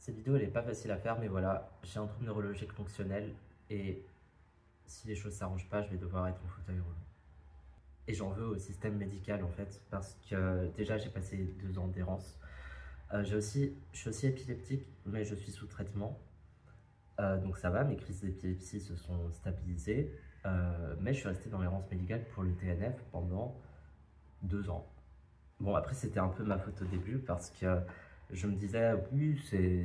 Cette vidéo, elle est pas facile à faire, mais voilà, j'ai un trouble neurologique fonctionnel et si les choses s'arrangent pas, je vais devoir être en fauteuil roulant. Et j'en veux au système médical en fait, parce que déjà j'ai passé 2 ans d'errance. Je suis aussi épileptique, mais je suis sous traitement. Donc ça va, mes crises d'épilepsie se sont stabilisées. Mais je suis resté dans l'errance médicale pour le TNF pendant 2 ans. Bon, après, c'était un peu ma faute au début parce que je me disais, oui,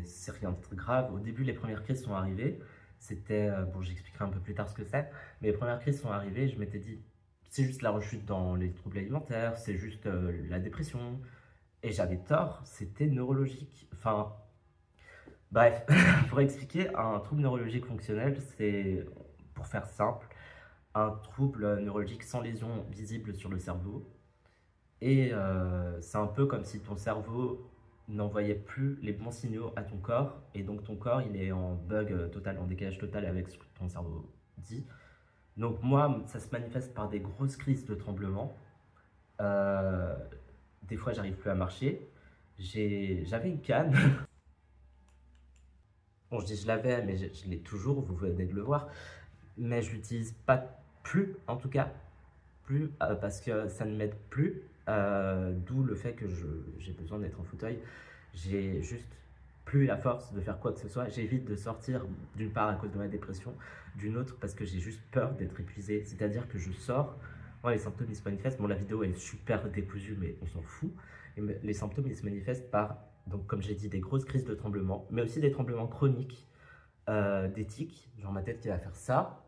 c'est rien de très grave. Au début, les premières crises sont arrivées. C'était, bon, j'expliquerai un peu plus tard ce que c'est, mais les premières crises sont arrivées. Je m'étais dit, c'est juste la rechute dans les troubles alimentaires, c'est juste la dépression. Et j'avais tort, c'était neurologique. Enfin, bref, pour expliquer, un trouble neurologique fonctionnel, c'est, pour faire simple, un trouble neurologique sans lésion visible sur le cerveau. Et c'est un peu comme si ton cerveau n'envoyait plus les bons signaux à ton corps, et donc ton corps il est en bug total, en décalage total avec ce que ton cerveau dit. Donc moi, ça se manifeste par des grosses crises de tremblement. Euh, des fois, j'arrive plus à marcher. J'avais une canne. Bon, je dis je l'avais, mais je l'ai toujours, vous venez de le voir. Mais je l'utilise pas plus, en tout cas. Plus parce que ça ne m'aide plus, d'où le fait que j'ai besoin d'être en fauteuil. J'ai juste plus la force de faire quoi que ce soit. J'évite de sortir d'une part à cause de ma dépression, d'une autre parce que j'ai juste peur d'être épuisé. C'est-à-dire que je sors, moi les symptômes ils se manifestent, bon la vidéo elle est super décousue mais on s'en fout. Et les symptômes ils se manifestent par, donc comme j'ai dit, des grosses crises de tremblement, mais aussi des tremblements chroniques, des tics, genre ma tête qui va faire ça.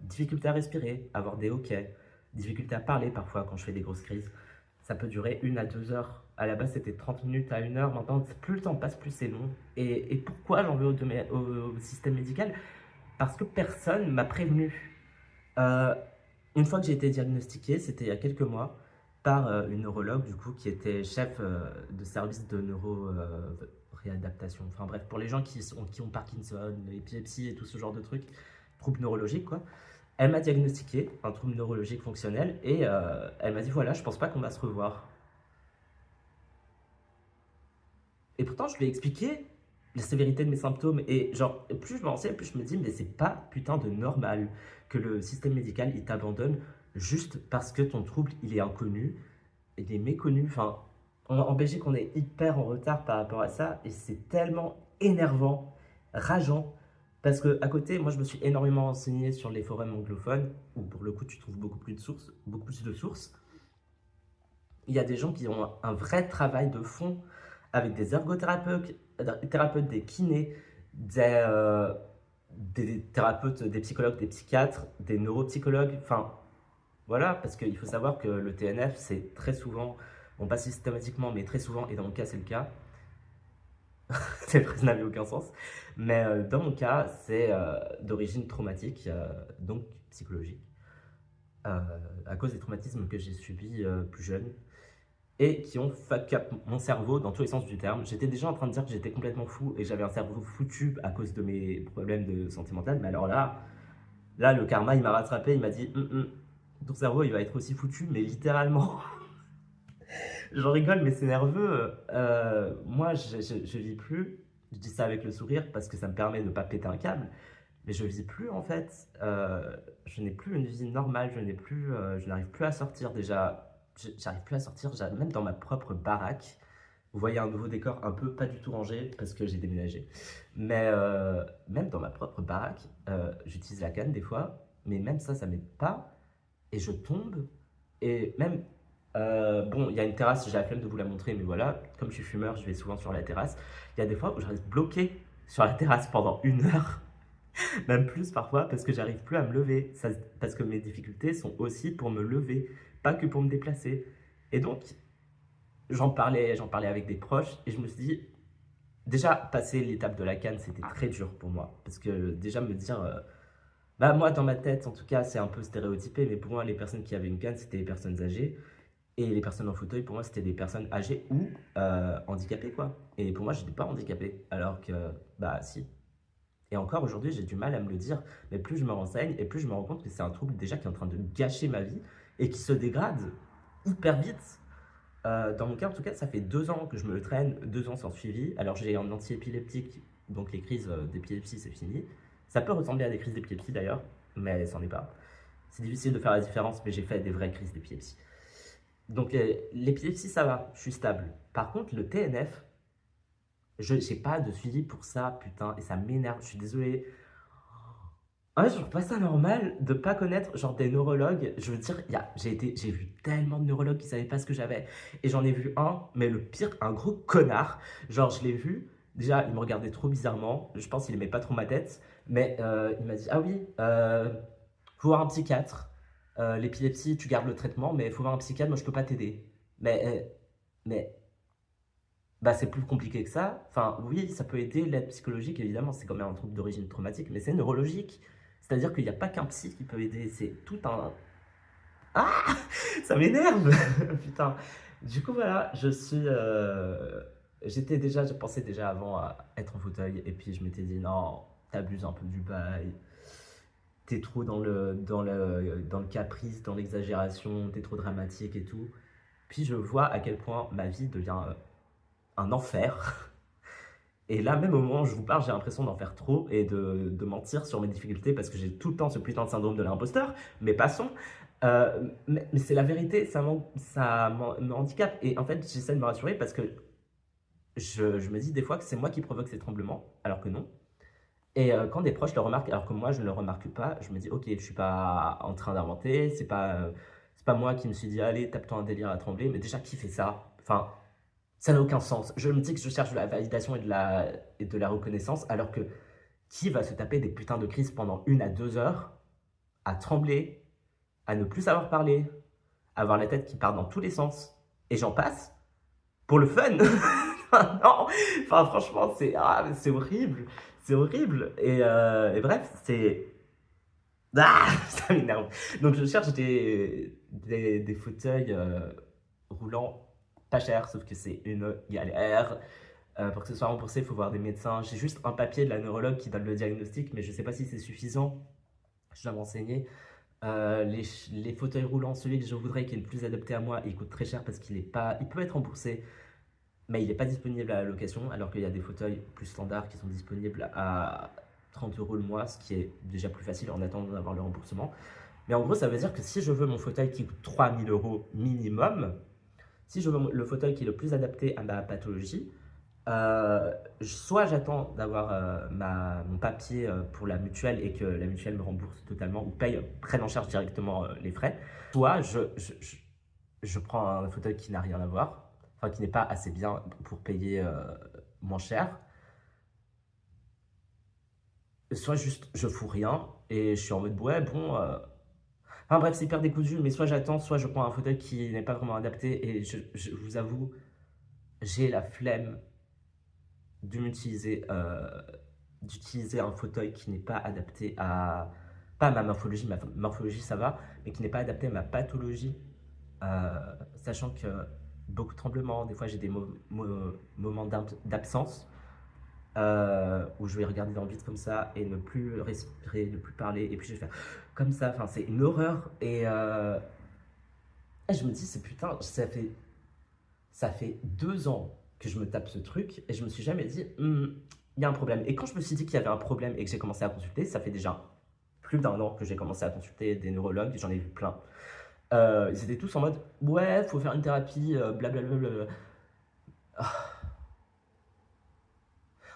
Difficulté à respirer, avoir des hoquets, difficulté à parler parfois quand je fais des grosses crises. Ça peut durer 1 à 2 heures. À la base, c'était 30 minutes à 1 heure. Maintenant, plus le temps passe, plus c'est long. Et pourquoi j'en veux au système médical? Parce que personne m'a prévenu. Euh, une fois que j'ai été diagnostiqué, c'était il y a quelques mois, par une neurologue, du coup, qui était chef de service de neuro-réadaptation. Enfin bref, pour les gens qui ont Parkinson, l'épilepsie et tout ce genre de trucs, troubles neurologiques, quoi. Elle m'a diagnostiqué un trouble neurologique fonctionnel et elle m'a dit voilà, je pense pas qu'on va se revoir. Et pourtant, je lui ai expliqué la sévérité de mes symptômes. Et genre, plus je m'en renseigne, plus je me dis, mais c'est pas putain de normal que le système médical, il t'abandonne juste parce que ton trouble, il est inconnu, il est méconnu. Enfin, en Belgique, on est hyper en retard par rapport à ça. Et c'est tellement énervant, rageant. Parce que à côté, moi, je me suis énormément renseigné sur les forums anglophones, où pour le coup, tu trouves beaucoup plus de sources, beaucoup plus de sources. Il y a des gens qui ont un vrai travail de fond avec des ergothérapeutes, des kinés, des thérapeutes, des psychologues, des psychiatres, des neuropsychologues. Enfin, voilà, parce qu'il faut savoir que le TNF, c'est très souvent, bon pas systématiquement, mais très souvent, et dans mon cas, c'est le cas. Cette phrase n'avait aucun sens. Mais dans mon cas, c'est d'origine traumatique, donc psychologique, euh, à cause des traumatismes que j'ai subis plus jeune et qui ont fuck up mon cerveau dans tous les sens du terme. J'étais déjà en train de dire que j'étais complètement fou et que j'avais un cerveau foutu à cause de mes problèmes de santé mentale, mais alors là le karma il m'a rattrapé, il m'a dit ton cerveau il va être aussi foutu, mais littéralement. J'en rigole, mais c'est nerveux. Moi je vis plus, je dis ça avec le sourire parce que ça me permet de ne pas péter un câble, mais je vis plus en fait. Je n'ai plus une vie normale, je n'arrive plus à sortir déjà. J'arrive plus à sortir, même dans ma propre baraque. Vous voyez un nouveau décor un peu pas du tout rangé parce que j'ai déménagé. Mais même dans ma propre baraque, j'utilise la canne des fois, mais même ça m'aide pas. Et je tombe. Et même, bon, il y a une terrasse, j'ai la flemme de vous la montrer, mais voilà, comme je suis fumeur, je vais souvent sur la terrasse. Il y a des fois où je reste bloqué sur la terrasse pendant 1 heure, même plus parfois, parce que j'arrive plus à me lever. Parce que mes difficultés sont aussi pour me lever, pas que pour me déplacer. Et donc, j'en parlais avec des proches, et je me suis dit, déjà, passer l'étape de la canne, c'était très dur pour moi. Parce que déjà me dire, bah moi dans ma tête, en tout cas, c'est un peu stéréotypé, mais pour moi, les personnes qui avaient une canne, c'était les personnes âgées. Et les personnes en fauteuil, pour moi, c'était des personnes âgées ou handicapées, quoi. Et pour moi, je n'étais pas handicapé, alors que, bah si. Et encore aujourd'hui, j'ai du mal à me le dire, mais plus je me renseigne et plus je me rends compte que c'est un trouble déjà qui est en train de gâcher ma vie et qui se dégrade hyper vite. Dans mon cas, en tout cas, ça fait 2 ans que je me le traîne, 2 ans sans suivi. Alors, j'ai un anti-épileptique, donc les crises d'épilepsie, c'est fini. Ça peut ressembler à des crises d'épilepsie d'ailleurs, mais c'en est pas. C'est difficile de faire la différence, mais j'ai fait des vraies crises d'épilepsie. Donc, l'épilepsie, ça va, je suis stable. Par contre, le TNF, je n'ai pas de suivi pour ça, putain, et ça m'énerve, je suis désolé. Ouais, je trouve pas ça normal de pas connaître genre des neurologues. Je veux dire, j'ai vu tellement de neurologues qui savaient pas ce que j'avais. Et j'en ai vu un, mais le pire, un gros connard. Genre, je l'ai vu. Déjà, il me regardait trop bizarrement. Je pense qu'il aimait pas trop ma tête. Mais il m'a dit, ah oui, faut voir un psychiatre. L'épilepsie, tu gardes le traitement, mais faut voir un psychiatre, moi je peux pas t'aider. Mais bah, c'est plus compliqué que ça. Enfin, oui, ça peut aider l'aide psychologique, évidemment, c'est quand même un trouble d'origine traumatique, mais c'est neurologique. C'est-à-dire qu'il n'y a pas qu'un psy qui peut aider, c'est tout un... Ah, ça m'énerve. Putain. Du coup, voilà, je pensais déjà avant à être en fauteuil, et puis je m'étais dit, non, t'abuses un peu du bail, t'es trop dans le caprice, dans l'exagération, t'es trop dramatique et tout. Puis je vois à quel point ma vie devient un enfer. Et là, même au moment où je vous parle, j'ai l'impression d'en faire trop et de mentir sur mes difficultés parce que j'ai tout le temps ce putain de syndrome de l'imposteur. Mais passons. Mais c'est la vérité, me handicape. Et en fait, j'essaie de me rassurer parce que je me dis des fois que c'est moi qui provoque ces tremblements, alors que non. Et quand des proches le remarquent, alors que moi je ne le remarque pas, je me dis ok, je suis pas en train d'inventer, c'est pas moi qui me suis dit allez, tape-toi un délire à trembler, mais déjà qui fait ça? Enfin, ça n'a aucun sens. Je me dis que je cherche de la validation et de la reconnaissance, alors que qui va se taper des putains de crises pendant 1 à 2 heures, à trembler, à ne plus savoir parler, à avoir la tête qui part dans tous les sens, et j'en passe, pour le fun. Non, enfin franchement, c'est horrible, c'est horrible. Et bref, c'est... Ah, ça m'énerve. Donc je cherche des fauteuils roulants pas chers, sauf que c'est une galère. Pour que ce soit remboursé, il faut voir des médecins. J'ai juste un papier de la neurologue qui donne le diagnostic, mais je ne sais pas si c'est suffisant. Je dois m'enseigner. Les fauteuils roulants, celui que je voudrais qui est le plus adapté à moi, il coûte très cher parce qu'il est pas, il peut être remboursé, mais il n'est pas disponible à la location, alors qu'il y a des fauteuils plus standards qui sont disponibles à 30 € le mois, ce qui est déjà plus facile en attendant d'avoir le remboursement. Mais en gros, ça veut dire que si je veux mon fauteuil qui coûte 3 000 € minimum, si je veux le fauteuil qui est le plus adapté à ma pathologie, soit j'attends d'avoir mon papier pour la mutuelle et que la mutuelle me rembourse totalement ou prenne en charge directement les frais, soit je prends un fauteuil qui n'a rien à voir, enfin qui n'est pas assez bien pour payer moins cher, soit juste je fous rien et je suis en mode ouais bon... Enfin bref, c'est hyper décousu, mais soit j'attends, soit je prends un fauteuil qui n'est pas vraiment adapté et je vous avoue, j'ai la flemme d'utiliser un fauteuil qui n'est pas adapté pas à ma morphologie, ma morphologie ça va, mais qui n'est pas adapté à ma pathologie, sachant que beaucoup de tremblements, des fois j'ai des moments d'absence, où je vais regarder dans le vide comme ça et ne plus respirer, ne plus parler, et puis je vais faire comme ça, enfin c'est une horreur, et je me dis, c'est putain, ça fait 2 ans que je me tape ce truc et je me suis jamais dit, il y a un problème. Et quand je me suis dit qu'il y avait un problème et que j'ai commencé à consulter, ça fait déjà plus d'1 an que j'ai commencé à consulter des neurologues, j'en ai vu plein. Ils étaient tous en mode, ouais, faut faire une thérapie, blablabla. En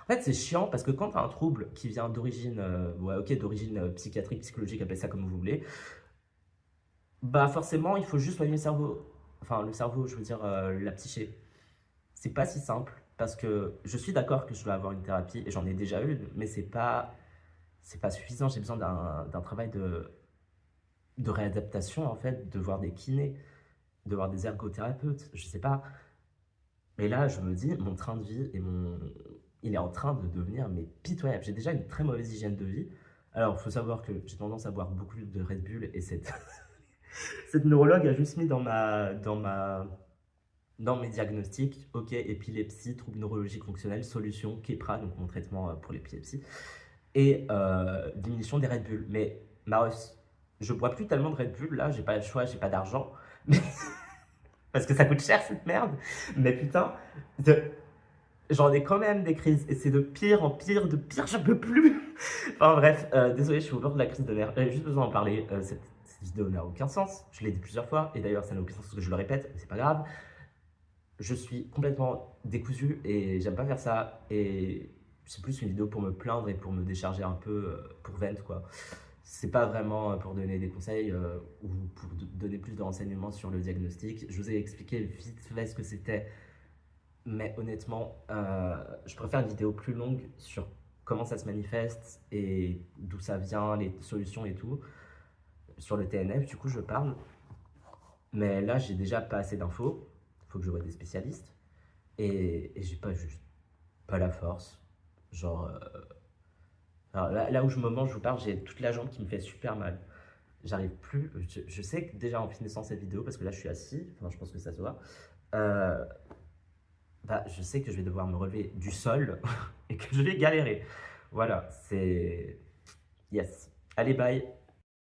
fait, c'est chiant parce que quand tu as un trouble qui vient d'origine, ouais, ok, d'origine psychiatrique, psychologique, appelez ça comme vous voulez, bah forcément, il faut juste soigner le cerveau. Enfin, le cerveau, je veux dire, la psyché. C'est pas si simple parce que je suis d'accord que je dois avoir une thérapie et j'en ai déjà une, mais c'est pas suffisant. J'ai besoin d'un travail de réadaptation en fait, de voir des kinés, de voir des ergothérapeutes, je sais pas. Mais là, je me dis, mon train de vie il est en train de devenir mais pitoyable. J'ai déjà une très mauvaise hygiène de vie. Alors, il faut savoir que j'ai tendance à boire beaucoup de Red Bull et cette neurologue a juste mis dans mes diagnostics, ok, épilepsie, trouble neurologique fonctionnel, solution, Keppra, donc mon traitement pour l'épilepsie, et diminution des Red Bull. Mais Maros, je bois plus tellement de Red Bull, là, j'ai pas le choix, j'ai pas d'argent, mais parce que ça coûte cher cette merde. Mais putain, j'en ai quand même des crises et c'est de pire en pire, de pire, j'en peux plus. Enfin bref, désolé, je suis au bord de la crise de nerfs. J'avais juste besoin d'en parler. Cette vidéo n'a aucun sens. Je l'ai dit plusieurs fois et d'ailleurs ça n'a aucun sens que je le répète, mais c'est pas grave. Je suis complètement décousu et j'aime pas faire ça. Et c'est plus une vidéo pour me plaindre et pour me décharger un peu pour vent quoi. C'est pas vraiment pour donner des conseils ou pour donner plus de renseignements sur le diagnostic. Je vous ai expliqué vite fait ce que c'était, mais honnêtement, je préfère une vidéo plus longue sur comment ça se manifeste et d'où ça vient, les solutions et tout. Sur le TNF, du coup, je parle, mais là, j'ai déjà pas assez d'infos. Il faut que je voie des spécialistes et j'ai pas juste pas la force. Genre, alors là où je me mange, je vous parle, j'ai toute la jambe qui me fait super mal. J'arrive plus. Je sais que déjà en finissant cette vidéo, parce que là je suis assis, enfin je pense que ça se voit, euh, bah, je sais que je vais devoir me relever du sol et que je vais galérer. Voilà, c'est. Yes. Allez, bye.